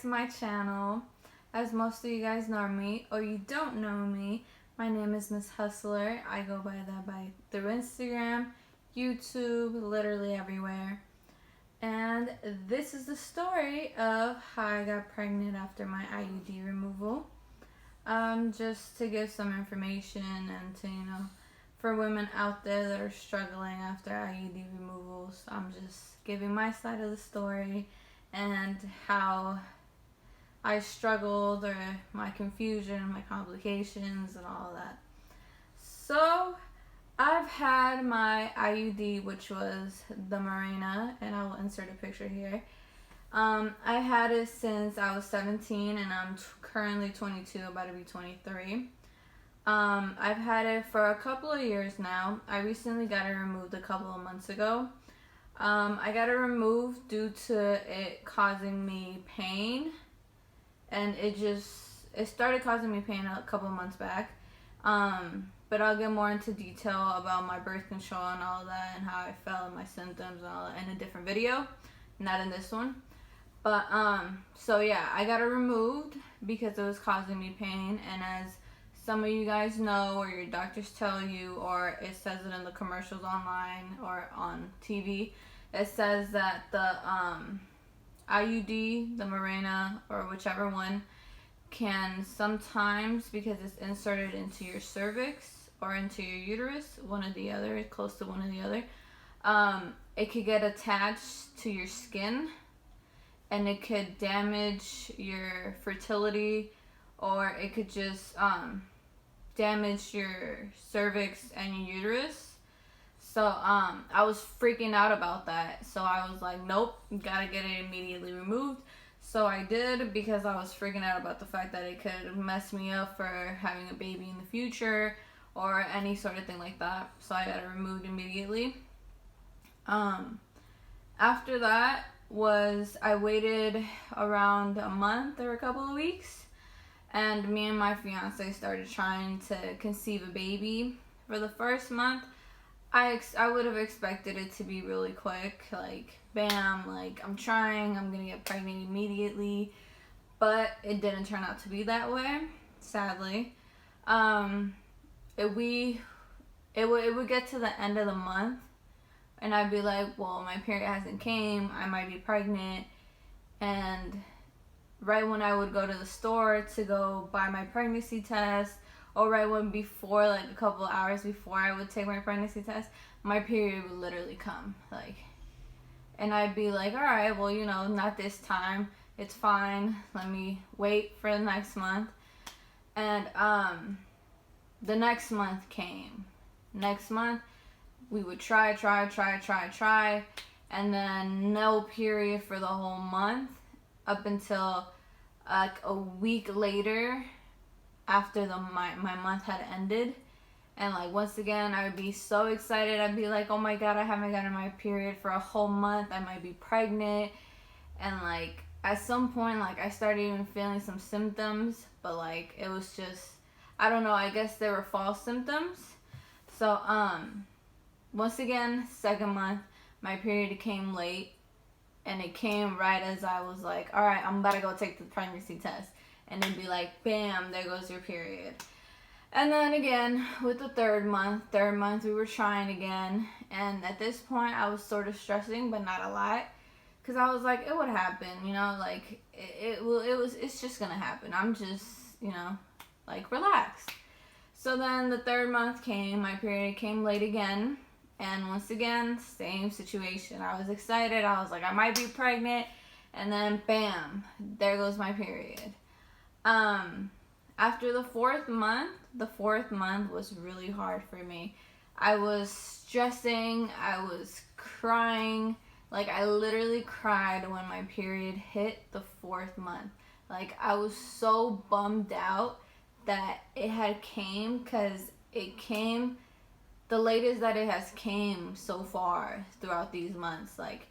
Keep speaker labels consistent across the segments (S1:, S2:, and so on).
S1: to my channel. As most of you guys know me, or you don't know me, my name is Miss Hustler. I go by that through Instagram, YouTube, literally everywhere. And this is the story of how I got pregnant after my IUD removal. Just to give some information and to, for women out there that are struggling after IUD removals, I'm just giving my side of the story and how I struggled, or my confusion, my complications, and all of that. So, I've had my IUD, which was the Mirena, and I will insert a picture here. I had it since I was 17, and I'm currently 22, about to be 23. I've had it for a couple of years now. I recently got it removed a couple of months ago. I got it removed due to it causing me pain, and it started causing me pain a couple of months back. But I'll get more into detail about my birth control and all of that, and how I felt and my symptoms and all that in a different video, not in this one. But so yeah, I got it removed because it was causing me pain, and as some of you guys know, or your doctors tell you, or it says it in the commercials online or on TV, it says that the IUD, the Mirena, or whichever one, can sometimes, because it's inserted into your cervix or into your uterus, one or the other, close to one or the other, it could get attached to your skin, and it could damage your fertility, or it could just damage your cervix and your uterus. So I was freaking out about that. So I was like, nope, gotta get it immediately removed. So I did, because I was freaking out about the fact that it could mess me up for having a baby in the future or any sort of thing like that. So I got it removed immediately. After that I waited around a month or a couple of weeks, and me and my fiance started trying to conceive a baby. For the first month, I would have expected it to be really quick, like bam, like I'm gonna get pregnant immediately, but it didn't turn out to be that way, sadly. It would get to the end of the month, and I'd be like, well, my period hasn't came, I might be pregnant, and right when I would go to the store to go buy my pregnancy test, or right when before, like a couple of hours before I would take my pregnancy test, my period would literally come, like, and I'd be like, all right, well, not this time, it's fine, let me wait for the next month. And the next month came. Next month we would try, and then no period for the whole month, up until like a week later, after my month had ended. And like, once again, I would be so excited. I'd be like, oh my god, I haven't gotten my period for a whole month, I might be pregnant. And like, at some point, like, I started even feeling some symptoms, but like, it was just, I don't know, I guess they were false symptoms. So once again, second month, my period came late, and it came right as I was like, all right, I'm about to go take the pregnancy test. And it'd be like, bam, there goes your period. And then again, with the third month, we were trying again. And at this point, I was sort of stressing, but not a lot. Because I was like, it would happen, like, it's just going to happen. I'm just, like, relax. So then the third month came, my period came late again. And once again, same situation. I was excited. I was like, I might be pregnant. And then, bam, there goes my period. After the fourth month was really hard for me. I was stressing. I was crying. Like, I literally cried when my period hit the fourth month. Like, I was so bummed out that it had came, because it came the latest that it has came so far throughout these months. Like,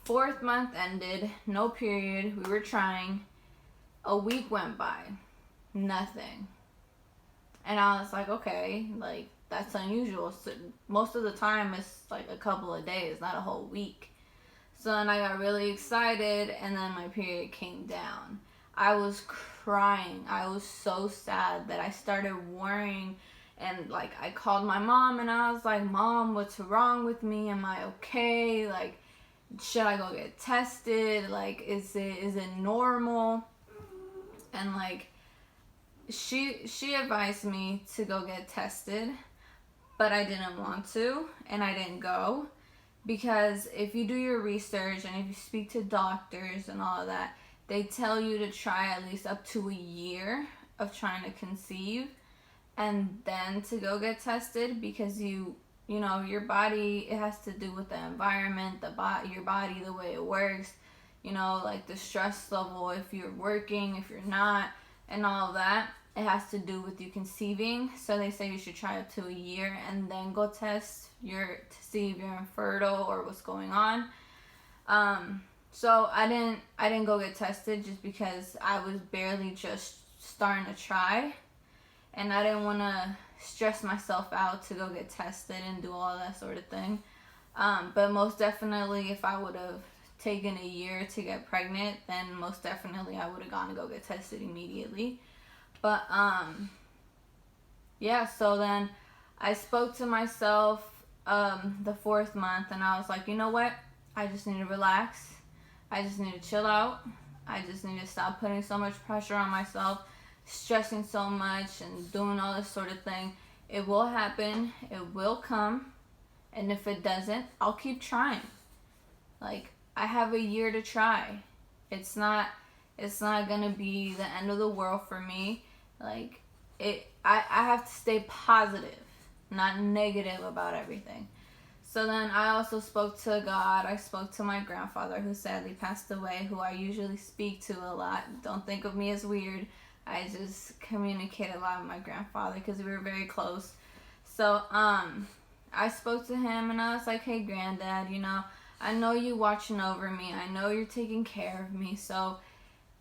S1: fourth month ended, no period, we were trying, a week went by, nothing. And I was like, okay, like, that's unusual. So most of the time it's like a couple of days, not a whole week. So then I got really excited, and then my period came down. I was crying. I was so sad that I started worrying, and like I called my mom and I was like, "Mom, what's wrong with me? Am I okay? Like, should I go get tested? Like, is it normal?" And like she advised me to go get tested, but I didn't want to, and I didn't go, because if you do your research and if you speak to doctors and all of that, they tell you to try at least up to a year of trying to conceive and then to go get tested, because you know, your body, it has to do with the environment, your body, the way it works, you know, like the stress level, if you're working, if you're not, and all of that. It has to do with you conceiving. So they say you should try up to a year and then go test to see if you're infertile or what's going on. So I didn't go get tested, just because I was barely just starting to try, and I didn't want to stress myself out to go get tested and do all that sort of thing. But most definitely, if I would have taken a year to get pregnant, then most definitely I would have gone to go get tested immediately. But yeah, so then I spoke to myself the 4th month, and I was like, you know what? I just need to relax. I just need to chill out. I just need to stop putting so much pressure on myself, stressing so much and doing all this sort of thing. It will happen. It will come. And if it doesn't, I'll keep trying. Like, I have a year to try. It's not gonna be the end of the world for me. Like, I have to stay positive, not negative about everything. So then I also spoke to God. I spoke to my grandfather, who sadly passed away, who I usually speak to a lot. Don't think of me as weird. I just communicate a lot with my grandfather because we were very close. So I spoke to him and I was like, "Hey, Granddad, you know, I know you watching over me. I know you're taking care of me. So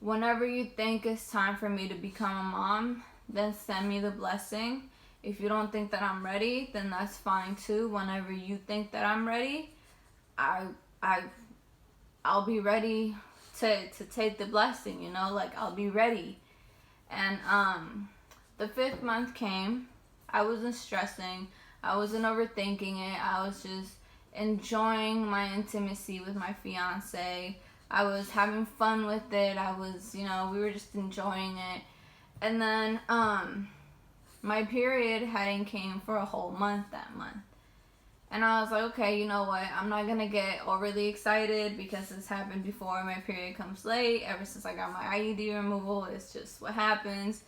S1: whenever you think it's time for me to become a mom, then send me the blessing. If you don't think that I'm ready, then that's fine too. Whenever you think that I'm ready, I'll be ready to take the blessing, you know, like I'll be ready." And the 5th month came. I wasn't stressing. I wasn't overthinking it. I was just enjoying my intimacy with my fiance. I was having fun with it. I was, you know, we were just enjoying it. And then my period hadn't came for a whole month that month. And I was like, okay, you know what? I'm not going to get overly excited because this happened before. My period comes late. Ever since I got my IUD removal, it's just what happens.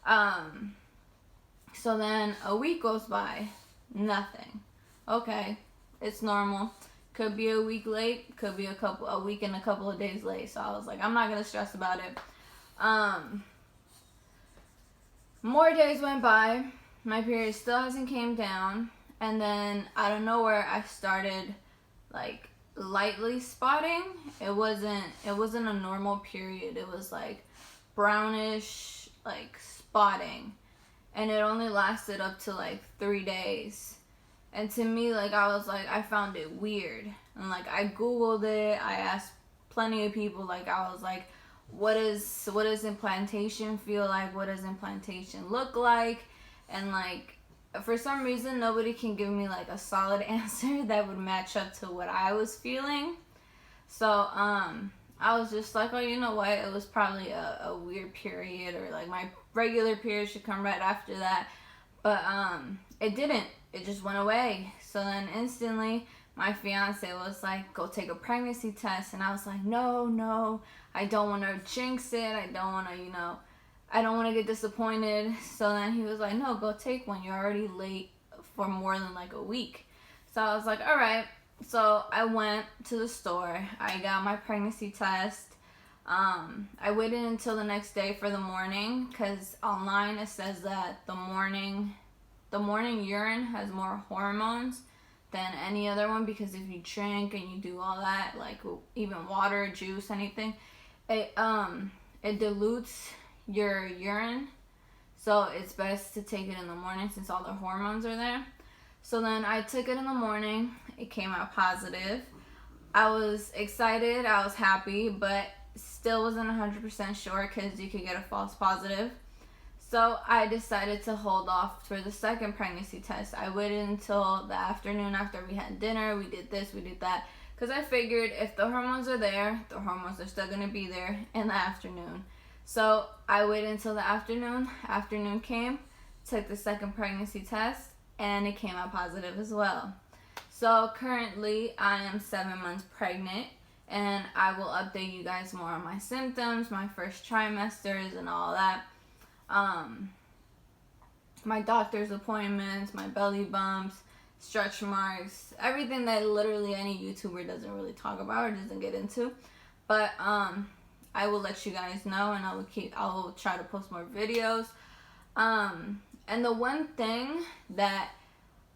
S1: So then a week goes by. Nothing. Okay, it's normal. Could be a week late. Could be a week and a couple of days late. So I was like, I'm not going to stress about it. More days went by. My period still hasn't came down. And then out of nowhere, I started like lightly spotting. It wasn't a normal period. It was like brownish, like spotting. And it only lasted up to like 3 days. And to me, like, I was like, I found it weird. And like, I Googled it. I asked plenty of people. Like, I was like, what does implantation feel like? What does implantation look like? And like, for some reason, nobody can give me like a solid answer that would match up to what I was feeling. So I was just like, oh, you know what? It was probably a weird period, or like my regular period should come right after that. But it didn't. It just went away. So then instantly, my fiance was like, go take a pregnancy test. And I was like, no, I don't want to jinx it. I don't want to, you know, I don't want to get disappointed. So then he was like, no, go take one. You're already late for more than like a week. So I was like, all right. So I went to the store. I got my pregnancy test. I waited until the next day for the morning, because online it says that the morning urine has more hormones than any other one, because if you drink and you do all that, like even water, juice, anything, it dilutes your urine. So it's best to take it in the morning since all the hormones are there. So then I took it in the morning. It came out positive. I was excited, I was happy, but still wasn't 100% sure because you could get a false positive. So I decided to hold off for the second pregnancy test. I waited until the afternoon after we had dinner. We did this, we did that. Because I figured if the hormones are there, the hormones are still going to be there in the afternoon. So I waited until the afternoon. Afternoon came, took the second pregnancy test, and it came out positive as well. So currently I am 7 months pregnant, and I will update you guys more on my symptoms, my first trimesters, and all that. My doctor's appointments, my belly bumps, stretch marks, everything that literally any YouTuber doesn't really talk about or doesn't get into. But I will let you guys know, and I will try to post more videos. And the one thing that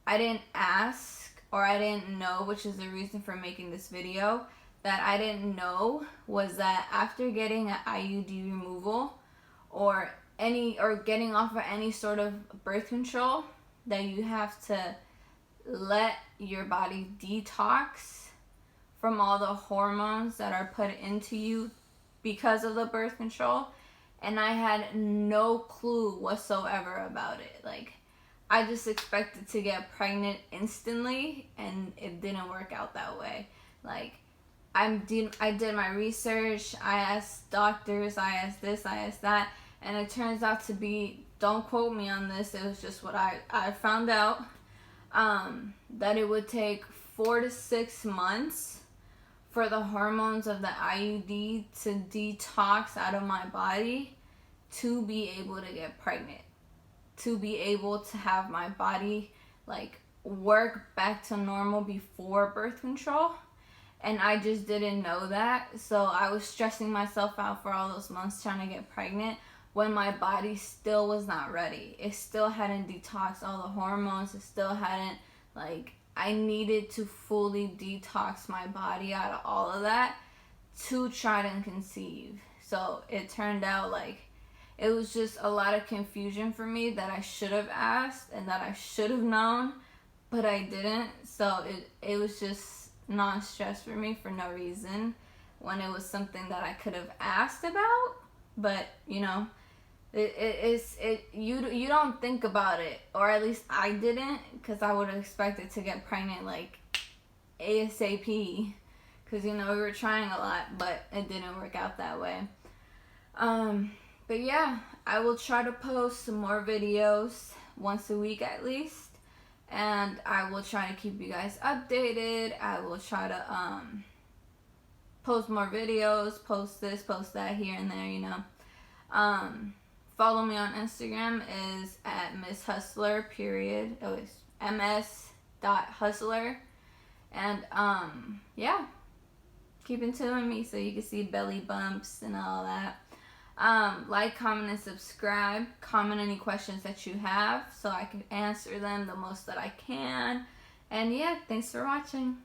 S1: I didn't ask or I didn't know, which is the reason for making this video, that I didn't know was that after getting an IUD removal or getting off of any sort of birth control, that you have to let your body detox from all the hormones that are put into you because of the birth control. And I had no clue whatsoever about it. Like, I just expected to get pregnant instantly, and it didn't work out that way. Like, I did my research, I asked doctors, I asked this, I asked that, and it turns out to be, don't quote me on this, it was just what I found out, that it would take 4 to 6 months for the hormones of the IUD to detox out of my body to be able to get pregnant, to be able to have my body like work back to normal before birth control. And I just didn't know that, so I was stressing myself out for all those months trying to get pregnant when my body still was not ready. It still hadn't detoxed all the hormones. It still hadn't, like, I needed to fully detox my body out of all of that to try to conceive. So it turned out like it was just a lot of confusion for me that I should have asked and that I should have known, but I didn't. So it was just non-stress for me for no reason when it was something that I could have asked about. But you know, you don't think about it, or at least I didn't, because I would have expected to get pregnant like ASAP, because you know we were trying a lot, but it didn't work out that way. But yeah, I will try to post some more videos once a week at least, and I will try to keep you guys updated. I will try to post more videos, post this, post that here and there, you know. Follow me on Instagram is at Miss Hustler, period. Oh, it's ms.hustler. And yeah, keep in tune with me so you can see belly bumps and all that. Like, comment, and subscribe. Comment any questions that you have so I can answer them the most that I can. And yeah, thanks for watching.